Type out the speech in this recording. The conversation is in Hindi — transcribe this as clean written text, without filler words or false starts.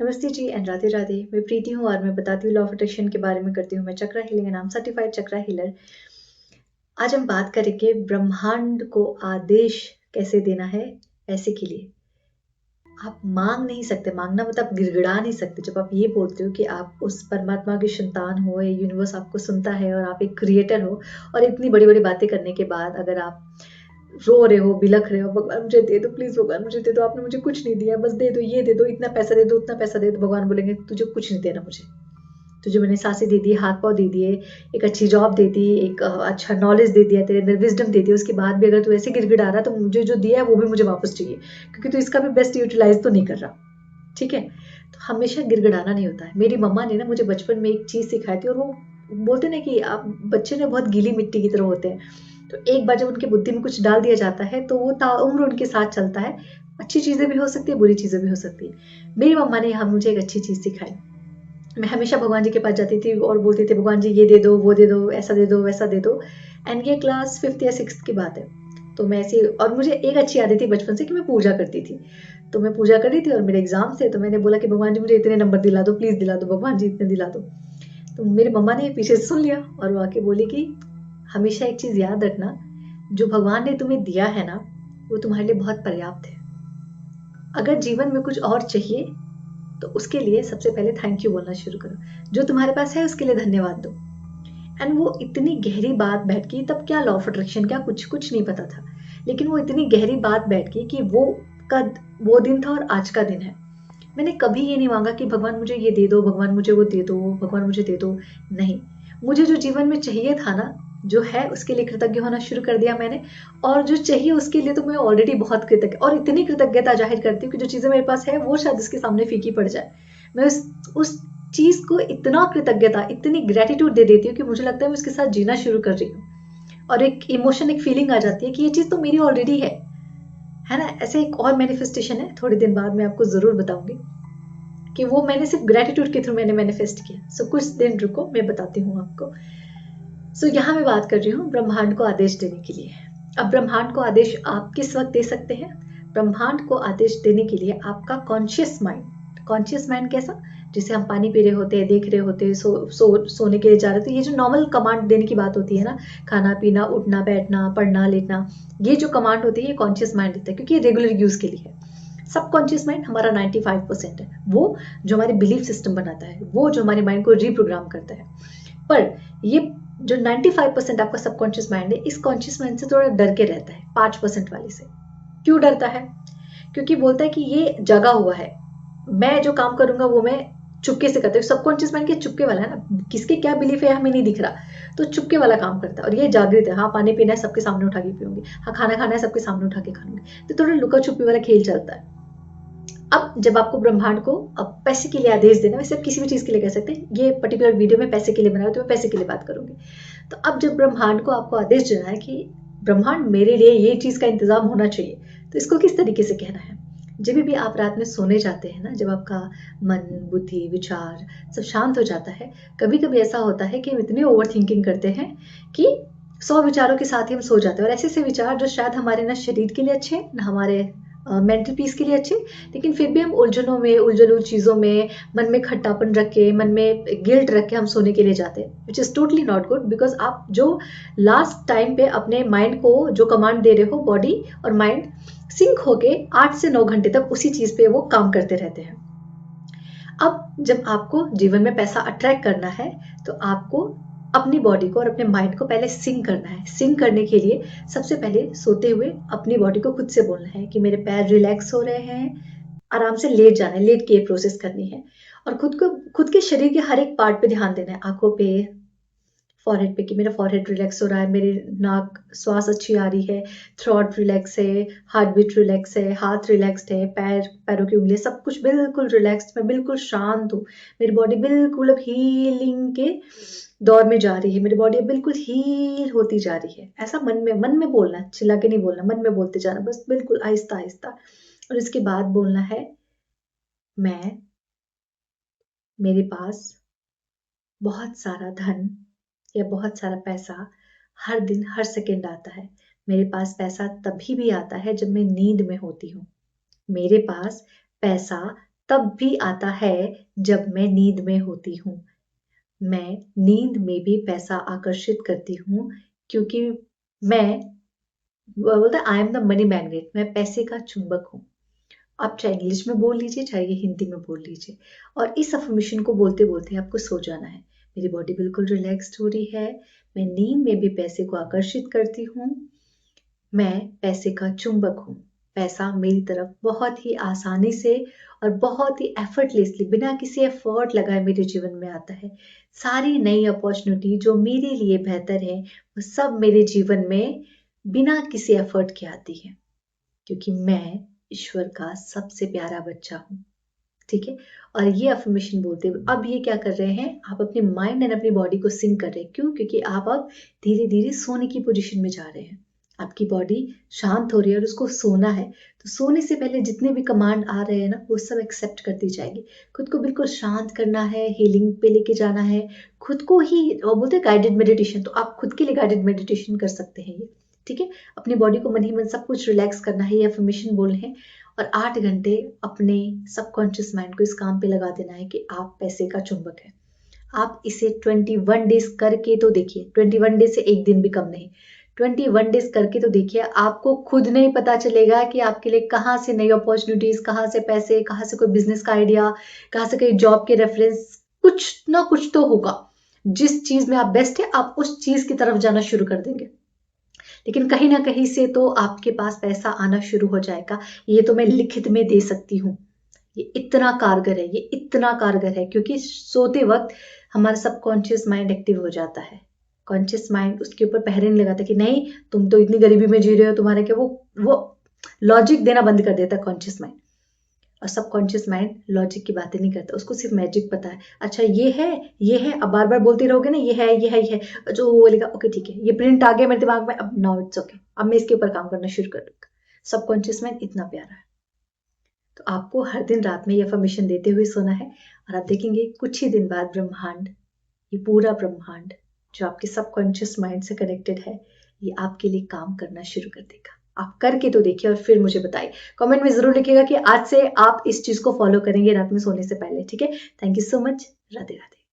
नमस्ते जी एंड राधे राधे। मैं प्रीति हूँ और मैं बताती हूँ लॉ ऑफ अट्रैक्शन के बारे में करती हूँ मैं चक्रा हीलिंग नाम सर्टिफाइड चक्रा हीलर। आज हम बात करेंगे ब्रह्मांड को आदेश कैसे देना है पैसे के लिए। आप मांग नहीं सकते, मांगना मतलब गिड़गिड़ा नहीं सकते। जब आप ये बोलते हो कि आप उस परमात्मा की संतान हो, ये यूनिवर्स आपको सुनता है और आप एक क्रिएटर हो, और इतनी बड़ी बड़ी बातें करने के बाद अगर आप रो रहे हो, बिलख रहे हो, भगवान मुझे दे दो, प्लीज भगवान मुझे दे दो, आपने मुझे कुछ नहीं दिया, बस दे दो, ये दे दो, इतना पैसा दे दो, उतना पैसा दे दो, भगवान बोलेंगे तुझे कुछ नहीं देना, मुझे तुझे मैंने सांसें दे दी, हाथ पाँव दे दिए, एक अच्छी जॉब दे दी, एक अच्छा नॉलेज दे दिया, तेरे अंदर विजडम दे दिया, उसके बाद भी अगर तू ऐसे गिड़गिड़ा रहा तो मुझे जो दिया है वो भी मुझे वापस चाहिए, क्योंकि तू इसका भी बेस्ट यूटिलाइज तो नहीं कर रहा। ठीक है, तो हमेशा गिड़गिड़ाना नहीं होता है। मेरी मम्मा ने ना मुझे बचपन में एक चीज़ सिखाई थी, और वो बोलते ना कि आप बच्चे ने बहुत गीली मिट्टी की तरह होते हैं, तो एक बार जब उनकी बुद्धि में कुछ डाल दिया जाता है तो वो ताउम्र उनके साथ चलता है। अच्छी चीज़ें भी हो सकती है, बुरी चीज़ें भी हो सकती है। मेरी मम्मा ने हम मुझे एक अच्छी चीज़ सिखाई। मैं हमेशा भगवान जी के पास जाती थी और बोलती थी भगवान जी ये दे दो, वो दे दो, ऐसा दे दो, वैसा दे दो। एंड ये क्लास 5th या 6th की बात है। तो मैं ऐसी, और मुझे एक अच्छी आदत थी बचपन से कि मैं पूजा करती थी। तो मैं पूजा कर रही थी और मेरे एग्जाम थे, तो मैंने बोला कि भगवान जी मुझे इतने नंबर दिला दो, प्लीज दिला दो भगवान जी, इतने दिला दो। तो मेरी मम्मा ने पीछे से सुन लिया और वो आके बोली कि हमेशा एक चीज याद रखना, जो भगवान ने तुम्हें दिया है ना, वो तुम्हारे लिए बहुत पर्याप्त है। अगर जीवन में कुछ और चाहिए तो उसके लिए सबसे पहले थैंक यू बोलना शुरू करो। जो तुम्हारे पास है उसके लिए धन्यवाद दो। एंड वो इतनी गहरी बात बैठ गई, तब क्या लॉ ऑफ अट्रैक्शन, क्या कुछ कुछ नहीं पता था, लेकिन वो इतनी गहरी बात बैठ गई कि कद वो दिन था और आज का दिन है। मैंने कभी ये नहीं मांगा कि भगवान मुझे ये दे दो, भगवान मुझे वो दे दो, भगवान मुझे दे दो। नहीं, मुझे जो जीवन में चाहिए था ना, जो है उसके लिए कृतज्ञ होना शुरू कर दिया मैंने। और जो चाहिए उसके लिए तो मैं ऑलरेडी बहुत कृतज्ञ, और इतनी कृतज्ञता जाहिर करती हूँ कि जो चीज़ें मेरे पास है वो शायद उसके सामने फीकी पड़ जाए। मैं उस चीज़ को इतना कृतज्ञता, इतनी ग्रेटिट्यूड दे देती हूँ कि मुझे लगता है मैं उसके साथ जीना शुरू कर रही हूँ। और एक इमोशन, एक फीलिंग आ जाती है कि ये चीज़ तो मेरी ऑलरेडी है ना। ऐसे एक और मैनिफेस्टेशन है, थोड़े दिन बाद मैं आपको ज़रूर बताऊंगी कि वो मैंने सिर्फ ग्रेटिट्यूड के थ्रू मैंने मैनिफेस्ट किया। सो कुछ दिन रुको, मैं बताती हूँ आपको। सो यहाँ मैं बात कर रही हूँ ब्रह्मांड को आदेश देने के लिए। अब ब्रह्मांड को आदेश आप किस वक्त दे सकते हैं? ब्रह्मांड को आदेश देने के लिए आपका कॉन्शियस माइंड, कॉन्शियस माइंड कैसा, जैसे हम पानी पी रहे होते हैं, देख रहे होते हैं, सोने के लिए जा रहे थे, ये जो नॉर्मल कमांड देने की बात होती है ना, खाना पीना, उठना बैठना, पढ़ना लिखना, ये जो कमांड होती है ये कॉन्शियस माइंड देता है, क्योंकि ये रेगुलर यूज के लिए है। सबकॉन्शियस माइंड हमारा 95% है, वो जो हमारे बिलीफ सिस्टम बनाता है, वो जो हमारे माइंड को रिप्रोग्राम करता है। पर ये जो 95% आपका सबकॉन्शियस माइंड है, इस कॉन्शियस माइंड से थोड़ा डर के रहता है 5% वाले से। क्यों डरता है? क्योंकि बोलता है कि ये जगा हुआ है, मैं जो काम करूंगा वो मैं चुपके से करता हूँ। सबकॉन्शियस माइंड के चुपके वाला है ना, किसके क्या बिलीफ है हमें नहीं दिख रहा, तो चुपके वाला काम करता है। और ये जागृत है, हाँ पानी पीना है सबके सामने उठा के पीऊंगी, हाँ खाना खाना है सबके सामने उठा के खाऊंगी, तो थोड़ा लुका छुपी वाला खेल चलता है। अब जब आपको ब्रह्मांड को अब पैसे के लिए आदेश देना, वैसे आप किसी भी चीज के लिए कह सकते हैं, ये पर्टिकुलर वीडियो में पैसे के लिए बना रहा हूं तो मैं पैसे के लिए बात करूंगी। तो अब जब ब्रह्मांड को आपको आदेश देना है कि ब्रह्मांड मेरे लिए ये चीज का इंतजाम होना चाहिए, तो इसको किस तरीके से कहना है? जब भी आप रात में सोने जाते हैं ना, जब आपका मन, बुद्धि, विचार सब शांत हो जाता है, कभी कभी ऐसा होता है कि हम इतने ओवर थिंकिंग करते हैं कि 100 विचारों के साथ ही हम सो जाते हैं, और ऐसे ऐसे विचार जो शायद हमारे ना शरीर के लिए अच्छे, ना हमारे मेंटल पीस के लिए अच्छे, लेकिन फिर भी हम उलझनों में, उलझुल चीज़ों में, मन में खट्टापन रख के, मन में गिल्ट रख के हम सोने के लिए जाते हैं, which is totally not good. Because आप जो लास्ट टाइम पे अपने माइंड को जो कमांड दे रहे हो, बॉडी और माइंड सिंक होके 8 से 9 घंटे तक उसी चीज़ पे वो काम करते रहते हैं। अब जब आपको जीवन में पैसा अट्रैक्ट करना है, तो आपको अपनी बॉडी को और अपने माइंड को पहले सिंक करना है। सिंक करने के लिए सबसे पहले सोते हुए अपनी बॉडी को खुद से बोलना है कि मेरे पैर रिलैक्स हो रहे हैं, आराम से लेट जाना है, लेट के प्रोसेस करनी है। और खुद के शरीर के हर एक पार्ट पे ध्यान देना है, आंखों पे, फॉरहेड पे, कि मेरा फॉरहेड रिलैक्स हो रहा है, मेरी नाक श्वास अच्छी आ रही है, थ्रोट रिलैक्स है, हार्ट बीट रिलैक्स है, हाथ रिलैक्स्ड है, पैरों की उंगलियां सब कुछ बिल्कुल रिलैक्स्ड, मैं बिल्कुल शांत हूँ, मेरी बॉडी बिल्कुल अब हीलिंग के दौर में जा रही है, मेरी बॉडी अब बिल्कुल हील होती जा रही है। ऐसा मन में बोलना है, चिल्ला के नहीं बोलना, मन में बोलते जाना, बस बिल्कुल आहिस्ता आहिस्ता। और इसके बाद बोलना है, मैं, मेरे पास बहुत सारा धन या बहुत सारा पैसा हर दिन हर सेकंड आता है। मेरे पास पैसा तभी भी आता है जब मैं नींद में होती हूँ। मेरे पास पैसा तब भी आता है जब मैं नींद में होती हूँ। मैं नींद में भी पैसा आकर्षित करती हूँ, क्योंकि मैं वो बोलता है I am the money magnet, मैं पैसे का चुंबक हूँ। आप चाहे इंग्लिश में बोल लीजिए, चाहे ये हिंदी में बोल लीजिए, और इस अफर्मेशन को बोलते बोलते आपको सो जाना है। मेरी बॉडी बिल्कुल रिलैक्स्ड हो रही है, मैं नींद में भी पैसे को आकर्षित करती हूँ, मैं पैसे का चुंबक हूँ। पैसा मेरी तरफ बहुत ही आसानी से और बहुत ही एफर्टलेसली, बिना किसी एफर्ट लगाए मेरे जीवन में आता है। सारी नई अपॉर्चुनिटी जो मेरे लिए बेहतर है, वो सब मेरे जीवन में बिना किसी एफर्ट के आती है, क्योंकि मैं ईश्वर का सबसे प्यारा बच्चा हूँ। ठीक है। और ये अफर्मेशन बोलते हुए अब ये क्या कर रहे हैं, आप अपने माइंड एंड अपनी बॉडी को सिंक कर रहे हैं। क्यों? क्योंकि आप अब धीरे धीरे सोने की पोजीशन में जा रहे हैं। आपकी बॉडी शांत हो रही है और उसको सोना है, तो सोने से पहले जितने भी कमांड आ रहे हैं ना, वो सब एक्सेप्ट करती जाएगी। खुद को बिल्कुल शांत करना है, हीलिंग पे लेके जाना है, खुद को ही। और बोलते हैं गाइडेड मेडिटेशन, तो आप खुद के लिए गाइडेड मेडिटेशन कर सकते हैं ये। ठीक है। अपनी बॉडी को मन ही मन सब कुछ रिलैक्स करना है, ये अफर्मेशन बोलने हैं। और 8 घंटे अपने सबकॉन्शियस माइंड को इस काम पे लगा देना है कि आप पैसे का चुंबक हैं। आप इसे 21 डेज करके तो देखिए, 21 डेज से एक दिन भी कम नहीं, 21 डेज करके तो देखिए, आपको खुद नहीं पता चलेगा कि आपके लिए कहाँ से नई अपॉर्चुनिटीज, कहाँ से पैसे, कहाँ से कोई बिजनेस का आइडिया, कहाँ से कोई जॉब के रेफरेंस, कुछ ना कुछ तो होगा। जिस चीज में आप बेस्ट है, आप उस चीज की तरफ जाना शुरू कर देंगे। लेकिन कहीं ना कहीं से तो आपके पास पैसा आना शुरू हो जाएगा। ये तो मैं लिखित में दे सकती हूँ। ये इतना कारगर है, ये इतना कारगर है, क्योंकि सोते वक्त हमारा सबकॉन्शियस माइंड एक्टिव हो जाता है। कॉन्शियस माइंड उसके ऊपर पहरे नहीं लगाता कि नहीं, तुम तो इतनी गरीबी में जी रहे हो, तुम्हारा क्या, वो लॉजिक देना बंद कर देता है कॉन्शियस माइंड। और सबकॉन्शियस माइंड लॉजिक की बातें नहीं करता, उसको सिर्फ मैजिक पता है। अच्छा ये है, ये है, अब बार बार बोलते रहोगे ना, ये है, ये है, ये है, जो वो बोलेगा ओके ठीक है, ये प्रिंट आ गया मेरे दिमाग में, अब नाउ इट्स ओके, अब मैं इसके ऊपर काम करना शुरू कर दूंगा। सबकॉन्शियस माइंड इतना प्यारा है। तो आपको हर दिन रात में ये अफर्मेशन देते हुए सोना है, और आप देखेंगे कुछ ही दिन बाद ब्रह्मांड, ये पूरा ब्रह्मांड जो आपके सबकॉन्शियस माइंड से कनेक्टेड है, ये आपके लिए काम करना शुरू कर देगा। आप करके तो देखिए और फिर मुझे बताइए। कमेंट में जरूर लिखिएगा कि आज से आप इस चीज को फॉलो करेंगे रात में सोने से पहले। ठीक है। Thank you so much. Radhe Radhe.